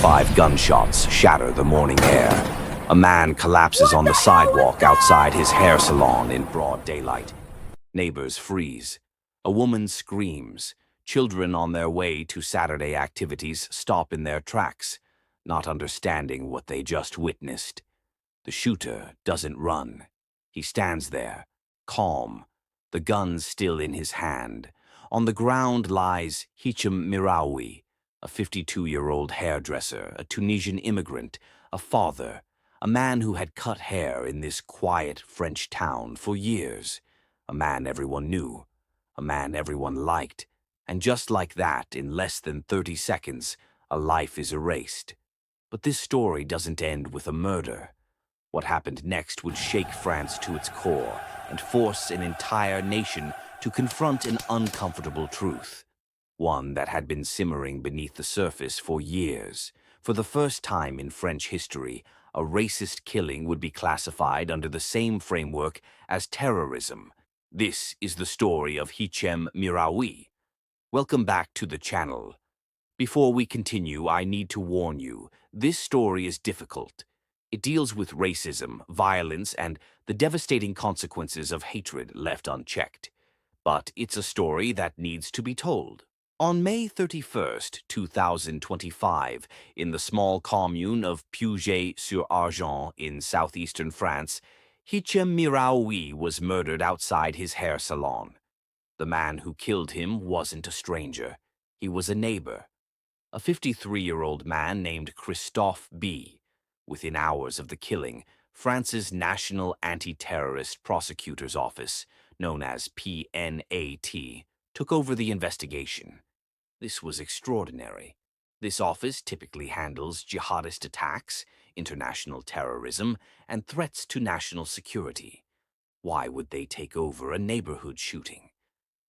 5 gunshots shatter the morning air. A man collapses on the sidewalk outside his hair salon in broad daylight. Neighbors freeze. A woman screams. Children on their way to Saturday activities stop in their tracks, not understanding what they just witnessed. The shooter doesn't run. He stands there, calm, the gun still in his hand. On the ground lies Hichem Miraoui, a 52-year-old hairdresser, a Tunisian immigrant, a father, a man who had cut hair in this quiet French town for years, a man everyone knew, a man everyone liked, and just like that, in less than 30 seconds, a life is erased. But this story doesn't end with a murder. What happened next would shake France to its core and force an entire nation to confront an uncomfortable truth, one that had been simmering beneath the surface for years. For the first time in French history, a racist killing would be classified under the same framework as terrorism. This is the story of Hichem Miraoui. Welcome back to the channel. Before we continue, I need to warn you, this story is difficult. It deals with racism, violence, and the devastating consequences of hatred left unchecked. But it's a story that needs to be told. On May 31st, 2025, in the small commune of Puget-sur-Argens in southeastern France, Hichem Miraoui was murdered outside his hair salon. The man who killed him wasn't a stranger. He was a neighbor, a 53-year-old man named Christophe B. Within hours of the killing, France's National Anti-Terrorist Prosecutor's Office, known as PNAT, took over the investigation. This was extraordinary. This office typically handles jihadist attacks, international terrorism, and threats to national security. Why would they take over a neighborhood shooting?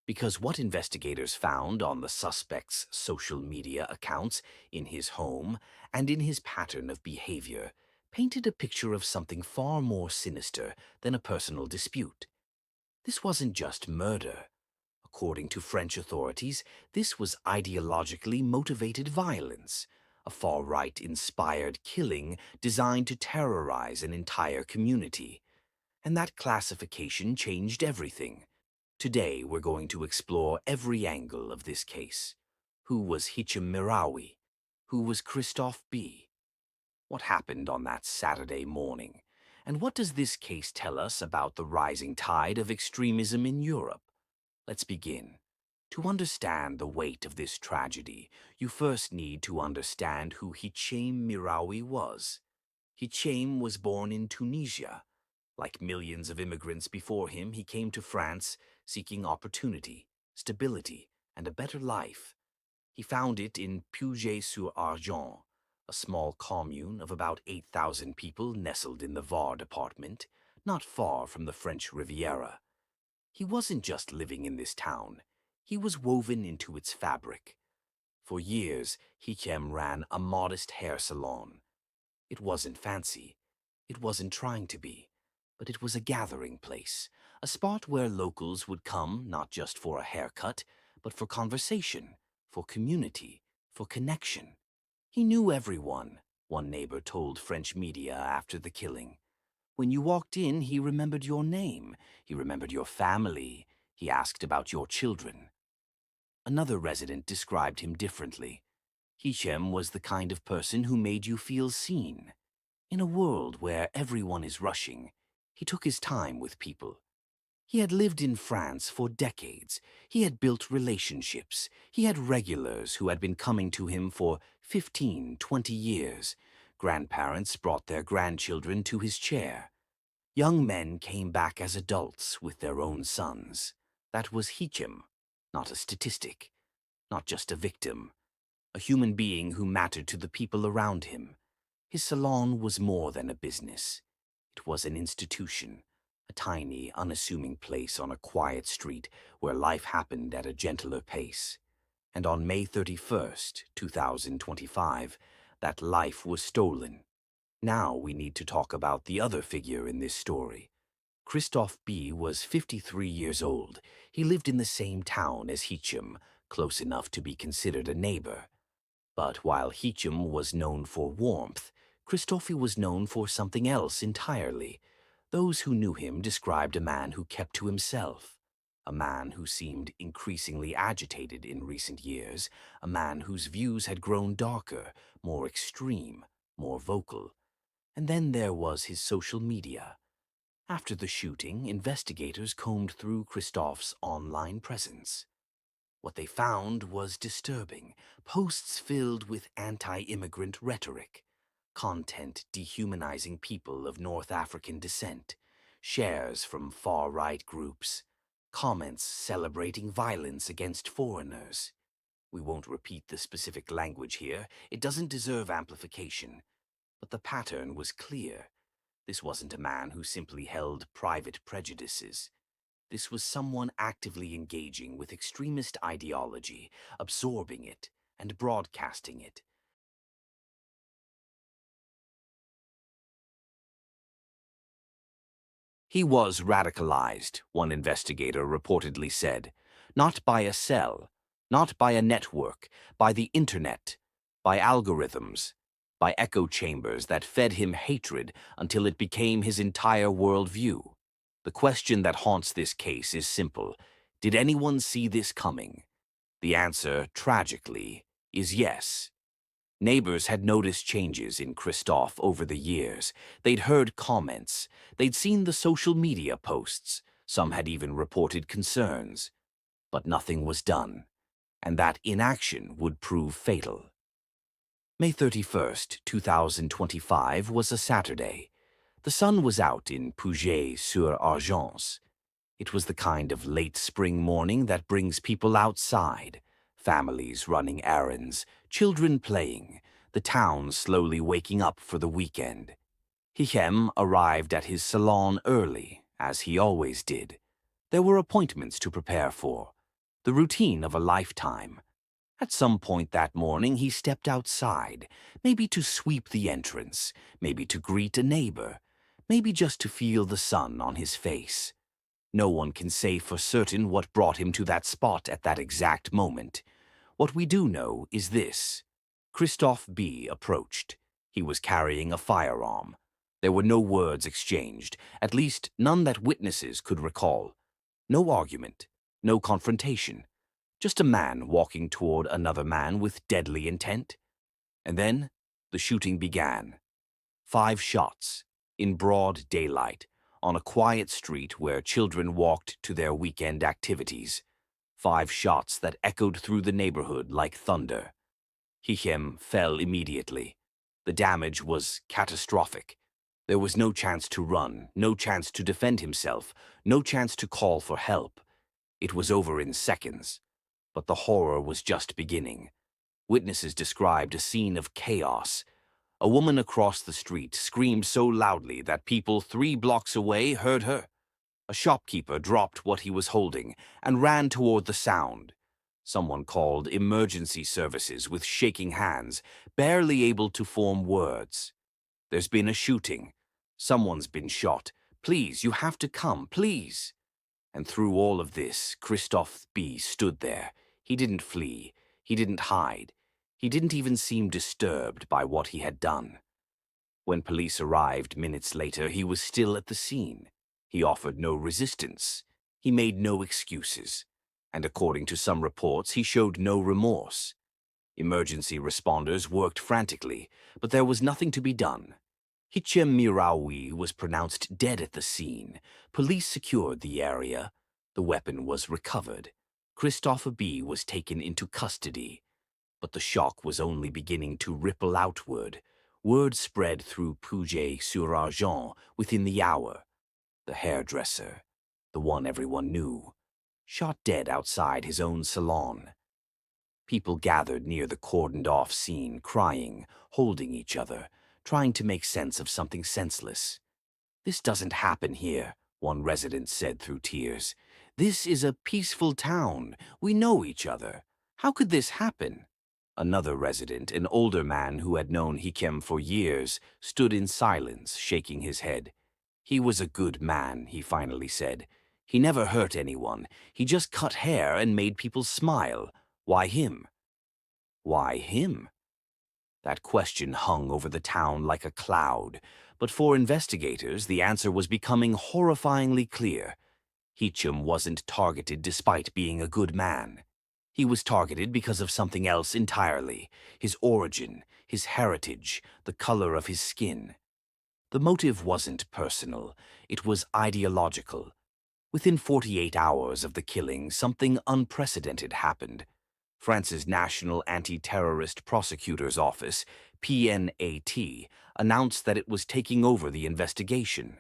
Because what investigators found on the suspect's social media accounts, in his home, and in his pattern of behavior painted a picture of something far more sinister than a personal dispute. This wasn't just murder. According to French authorities, this was ideologically motivated violence, a far-right inspired killing designed to terrorize an entire community. And that classification changed everything. Today, we're going to explore every angle of this case. Who was Hichem Miraoui? Who was Christophe B? What happened on that Saturday morning? And what does this case tell us about the rising tide of extremism in Europe? Let's begin. To understand the weight of this tragedy, you first need to understand who Hichem Miraoui was. Hichem was born in Tunisia. Like millions of immigrants before him, he came to France seeking opportunity, stability, and a better life. He found it in Puget-sur-Argens, a small commune of about 8,000 people nestled in the Var department, not far from the French Riviera. He wasn't just living in this town. He was woven into its fabric. For years, Hichem ran a modest hair salon. It wasn't fancy. It wasn't trying to be. But it was a gathering place, a spot where locals would come not just for a haircut, but for conversation, for community, for connection. He knew everyone, one neighbor told French media after the killing. When you walked in, he remembered your name, he remembered your family, he asked about your children. Another resident described him differently. Hichem was the kind of person who made you feel seen. In a world where everyone is rushing, he took his time with people. He had lived in France for decades. He had built relationships. He had regulars who had been coming to him for 15, 20 years. Grandparents brought their grandchildren to his chair. Young men came back as adults with their own sons. That was Hichem, not a statistic, not just a victim, a human being who mattered to the people around him. His salon was more than a business. It was an institution, a tiny, unassuming place on a quiet street where life happened at a gentler pace. And on May 31st, 2025, that life was stolen. Now we need to talk about the other figure in this story. Christophe B. was 53 years old. He lived in the same town as Hichem, close enough to be considered a neighbor. But while Hichem was known for warmth, Christophe was known for something else entirely. Those who knew him described a man who kept to himself, a man who seemed increasingly agitated in recent years, a man whose views had grown darker, more extreme, more vocal. And then there was his social media. After the shooting, investigators combed through Christophe's online presence. What they found was disturbing. Posts filled with anti-immigrant rhetoric, content dehumanizing people of North African descent, shares from far-right groups, comments celebrating violence against foreigners. We won't repeat the specific language here. It doesn't deserve amplification. But the pattern was clear. This wasn't a man who simply held private prejudices. This was someone actively engaging with extremist ideology, absorbing it, and broadcasting it. He was radicalized, one investigator reportedly said, not by a cell, not by a network, by the internet, by algorithms, by echo chambers that fed him hatred until it became his entire worldview. The question that haunts this case is simple. Did anyone see this coming? The answer, tragically, is yes. Neighbors had noticed changes in Christophe over the years. They'd heard comments. They'd seen the social media posts. Some had even reported concerns. But nothing was done, and that inaction would prove fatal. May 31st, 2025 was a Saturday. The sun was out in Puget-sur-Argens. It was the kind of late spring morning that brings people outside, families running errands, children playing, the town slowly waking up for the weekend. Hichem arrived at his salon early, as he always did. There were appointments to prepare for, the routine of a lifetime. At some point that morning, he stepped outside, maybe to sweep the entrance, maybe to greet a neighbor, maybe just to feel the sun on his face. No one can say for certain what brought him to that spot at that exact moment. What we do know is this. Christophe B. approached. He was carrying a firearm. There were no words exchanged, at least none that witnesses could recall. No argument, no confrontation. Just a man walking toward another man with deadly intent. And then the shooting began. 5 shots, in broad daylight, on a quiet street where children walked to their weekend activities. 5 shots that echoed through the neighborhood like thunder. Hichem fell immediately. The damage was catastrophic. There was no chance to run, no chance to defend himself, no chance to call for help. It was over in seconds. But the horror was just beginning. Witnesses described a scene of chaos. A woman across the street screamed so loudly that people 3 blocks away heard her. A shopkeeper dropped what he was holding and ran toward the sound. Someone called emergency services with shaking hands, barely able to form words. There's been a shooting. Someone's been shot. Please, you have to come, please. And through all of this, Christophe B. stood there. He didn't flee. He didn't hide. He didn't even seem disturbed by what he had done. When police arrived minutes later, he was still at the scene. He offered no resistance. He made no excuses. And according to some reports, he showed no remorse. Emergency responders worked frantically, but there was nothing to be done. Hichem Miraoui was pronounced dead at the scene. Police secured the area. The weapon was recovered. Christophe B. was taken into custody. But the shock was only beginning to ripple outward. Word spread through Puget-sur-Argens within the hour. The hairdresser, the one everyone knew, shot dead outside his own salon. People gathered near the cordoned-off scene, crying, holding each other, trying to make sense of something senseless. "This doesn't happen here," one resident said through tears. "This is a peaceful town. We know each other. How could this happen?" Another resident, an older man who had known Hichem for years, stood in silence, shaking his head. "He was a good man," he finally said. "He never hurt anyone. He just cut hair and made people smile. Why him?" Why him? That question hung over the town like a cloud, but for investigators, the answer was becoming horrifyingly clear. Hichem wasn't targeted despite being a good man. He was targeted because of something else entirely: his origin, his heritage, the color of his skin. The motive wasn't personal, it was ideological. Within 48 hours of the killing, something unprecedented happened. France's National Anti-Terrorist Prosecutor's Office, PNAT, announced that it was taking over the investigation.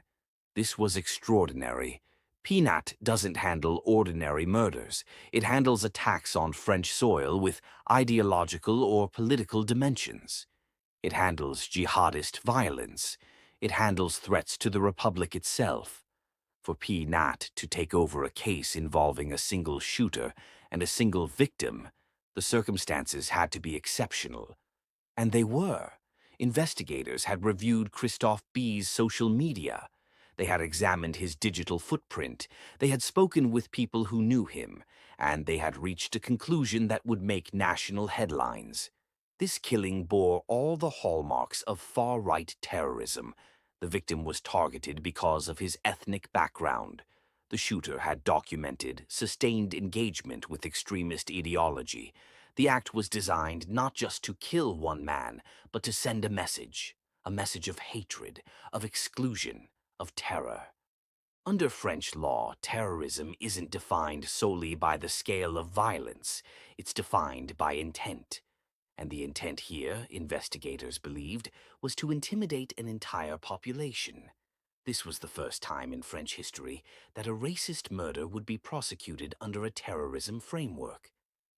This was extraordinary. PNAT doesn't handle ordinary murders. It handles attacks on French soil with ideological or political dimensions. It handles jihadist violence. It handles threats to the Republic itself. For PNAT to take over a case involving a single shooter and a single victim, the circumstances had to be exceptional. And they were. Investigators had reviewed Christophe B's social media. They had examined his digital footprint. They had spoken with people who knew him, and they had reached a conclusion that would make national headlines. This killing bore all the hallmarks of far-right terrorism. The victim was targeted because of his ethnic background. The shooter had documented, sustained engagement with extremist ideology. The act was designed not just to kill one man, but to send a message of hatred, of exclusion, of terror. Under French law, terrorism isn't defined solely by the scale of violence. It's defined by intent. And the intent here, investigators believed, was to intimidate an entire population. This was the first time in French history that a racist murder would be prosecuted under a terrorism framework.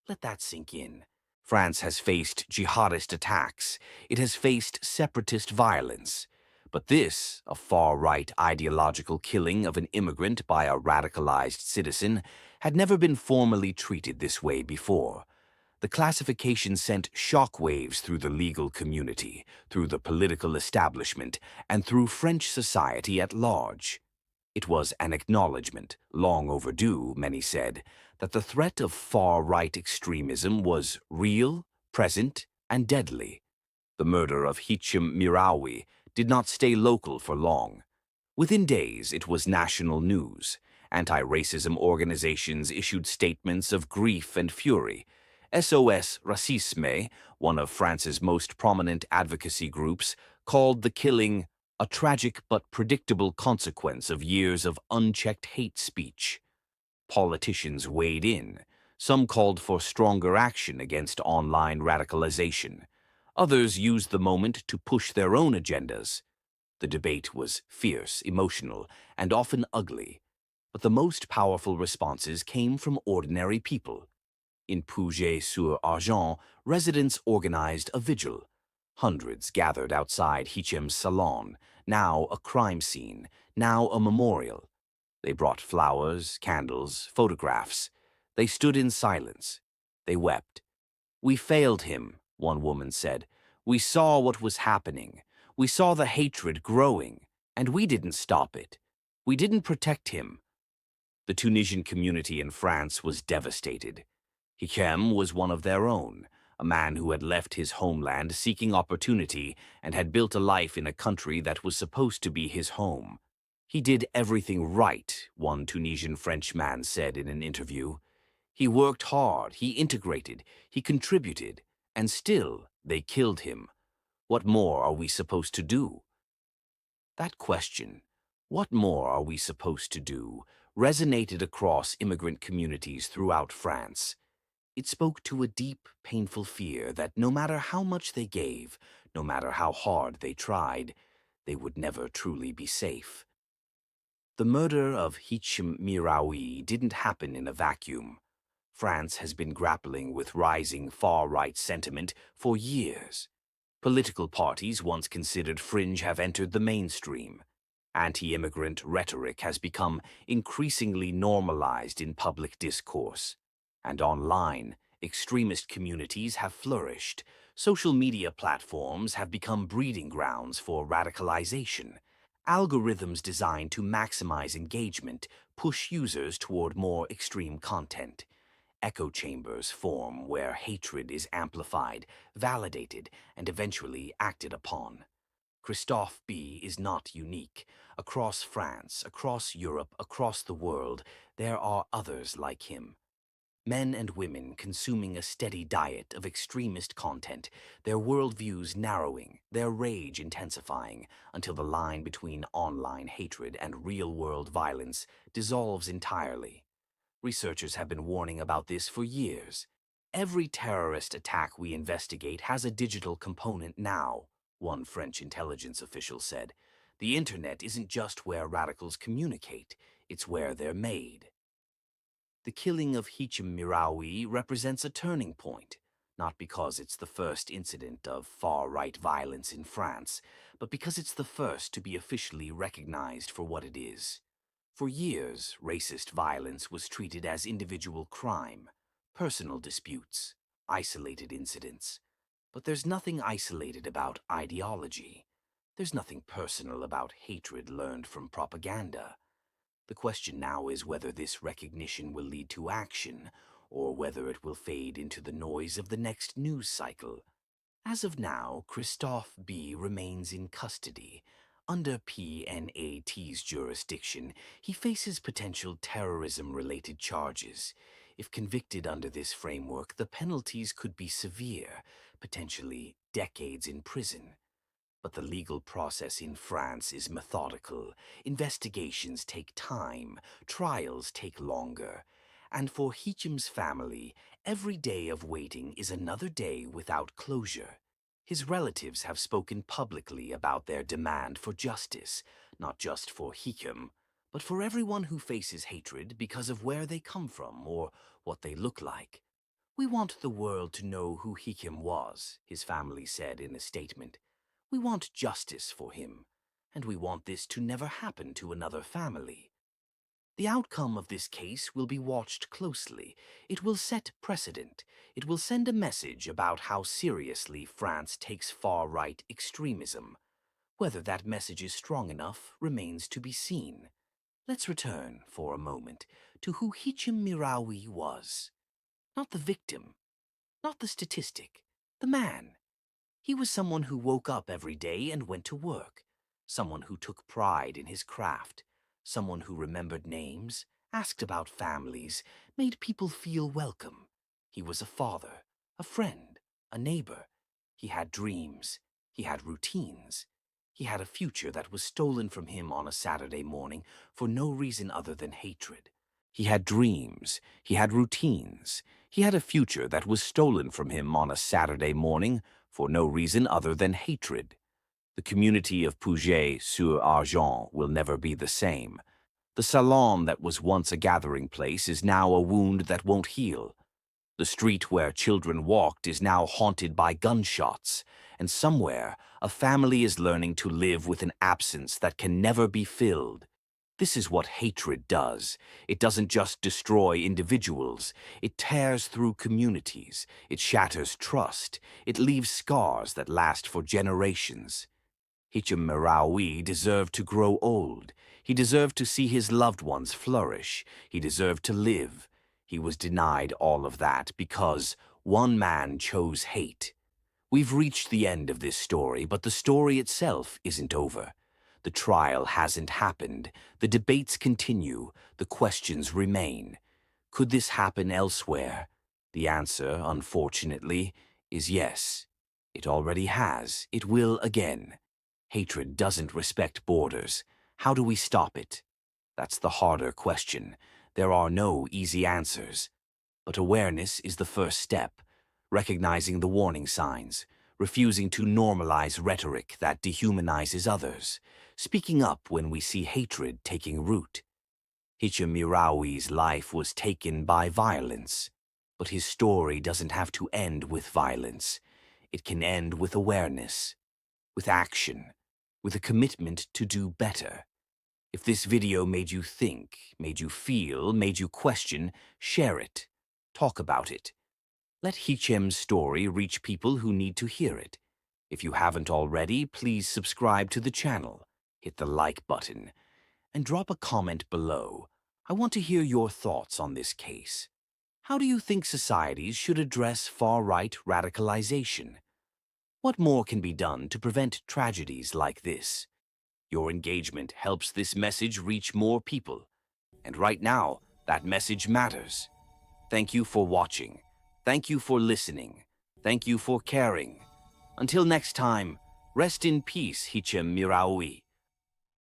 Let that sink in. France has faced jihadist attacks. It has faced separatist violence. But this, a far-right ideological killing of an immigrant by a radicalized citizen, had never been formally treated this way before. The classification sent shockwaves through the legal community, through the political establishment, and through French society at large. It was an acknowledgement, long overdue, many said, that the threat of far-right extremism was real, present, and deadly. The murder of Hichem Miraoui did not stay local for long. Within days, it was national news. Anti-racism organizations issued statements of grief and fury. SOS Racisme, one of France's most prominent advocacy groups, called the killing a tragic but predictable consequence of years of unchecked hate speech. Politicians weighed in. Some called for stronger action against online radicalization. Others used the moment to push their own agendas. The debate was fierce, emotional, and often ugly. But the most powerful responses came from ordinary people. In Puget-sur-Argent, residents organized a vigil. Hundreds gathered outside Hichem's salon, now a crime scene, now a memorial. They brought flowers, candles, photographs. They stood in silence. They wept. "We failed him," one woman said. "We saw what was happening. We saw the hatred growing, and we didn't stop it. We didn't protect him." The Tunisian community in France was devastated. Hichem was one of their own, a man who had left his homeland seeking opportunity and had built a life in a country that was supposed to be his home. "He did everything right," one Tunisian French man said in an interview. "He worked hard, he integrated, he contributed, and still they killed him. What more are we supposed to do?" That question, "What more are we supposed to do?" resonated across immigrant communities throughout France. It spoke to a deep, painful fear that no matter how much they gave, no matter how hard they tried, they would never truly be safe. The murder of Hichem Miraoui didn't happen in a vacuum. France has been grappling with rising far-right sentiment for years. Political parties once considered fringe have entered the mainstream. Anti-immigrant rhetoric has become increasingly normalized in public discourse. And online, extremist communities have flourished. Social media platforms have become breeding grounds for radicalization. Algorithms designed to maximize engagement push users toward more extreme content. echo chambers form where hatred is amplified, validated, and eventually acted upon. Christophe B. is not unique. Across France, across Europe, across the world, there are others like him. Men and women consuming a steady diet of extremist content, their worldviews narrowing, their rage intensifying, until the line between online hatred and real-world violence dissolves entirely. Researchers have been warning about this for years. Every terrorist attack we investigate has a digital component now, one French intelligence official said. The internet isn't just where radicals communicate, it's where they're made. The killing of Hichem Miraoui represents a turning point, not because it's the first incident of far-right violence in France, but because it's the first to be officially recognized for what it is. For years, racist violence was treated as individual crime, personal disputes, isolated incidents. But there's nothing isolated about ideology. There's nothing personal about hatred learned from propaganda. The question now is whether this recognition will lead to action, or whether it will fade into the noise of the next news cycle. As of now, Christophe B. remains in custody. Under PNAT's jurisdiction, he faces potential terrorism-related charges. If convicted under this framework, the penalties could be severe, potentially decades in prison. But the legal process in France is methodical. Investigations take time, trials take longer. And for Hichem's family, every day of waiting is another day without closure. His relatives have spoken publicly about their demand for justice, not just for Hichem, but for everyone who faces hatred because of where they come from or what they look like. "We want the world to know who Hichem was," his family said in a statement. "We want justice for him, and we want this to never happen to another family." The outcome of this case will be watched closely. It will set precedent. It will send a message about how seriously France takes far-right extremism. Whether that message is strong enough remains to be seen. Let's return, for a moment, to who Hichem Miraoui was. Not the victim, not the statistic, the man. He was someone who woke up every day and went to work, someone who took pride in his craft, someone who remembered names, asked about families, made people feel welcome. He was a father, a friend, a neighbor. He had dreams. He had routines. He had a future that was stolen from him on a Saturday morning for no reason other than hatred. He had dreams. He had routines. He had a future that was stolen from him on a Saturday morning for no reason other than hatred. The community of Puget-sur-Argens will never be the same. The salon that was once a gathering place is now a wound that won't heal. The street where children walked is now haunted by gunshots, and somewhere a family is learning to live with an absence that can never be filled. This is what hatred does. It doesn't just destroy individuals. It tears through communities. It shatters trust. It leaves scars that last for generations. Hichem Miraoui deserved to grow old. He deserved to see his loved ones flourish. He deserved to live. He was denied all of that because one man chose hate. We've reached the end of this story, but the story itself isn't over. The trial hasn't happened. The debates continue. The questions remain. Could this happen elsewhere? The answer, unfortunately, is yes. It already has. It will again. Hatred doesn't respect borders. How do we stop it? That's the harder question. There are no easy answers. But awareness is the first step. Recognizing the warning signs. Refusing to normalize rhetoric that dehumanizes others. Speaking up when we see hatred taking root. Hichem Miraoui's life was taken by violence, but his story doesn't have to end with violence. It can end with awareness, with action, with a commitment to do better. If this video made you think, made you feel, made you question, share it. Talk about it. Let Hichem's story reach people who need to hear it. If you haven't already, please subscribe to the channel, hit the like button, and drop a comment below. I want to hear your thoughts on this case. How do you think societies should address far-right radicalization? What more can be done to prevent tragedies like this? Your engagement helps this message reach more people. And right now, that message matters. Thank you for watching. Thank you for listening. Thank you for caring. Until next time, rest in peace, Hichem Miraoui.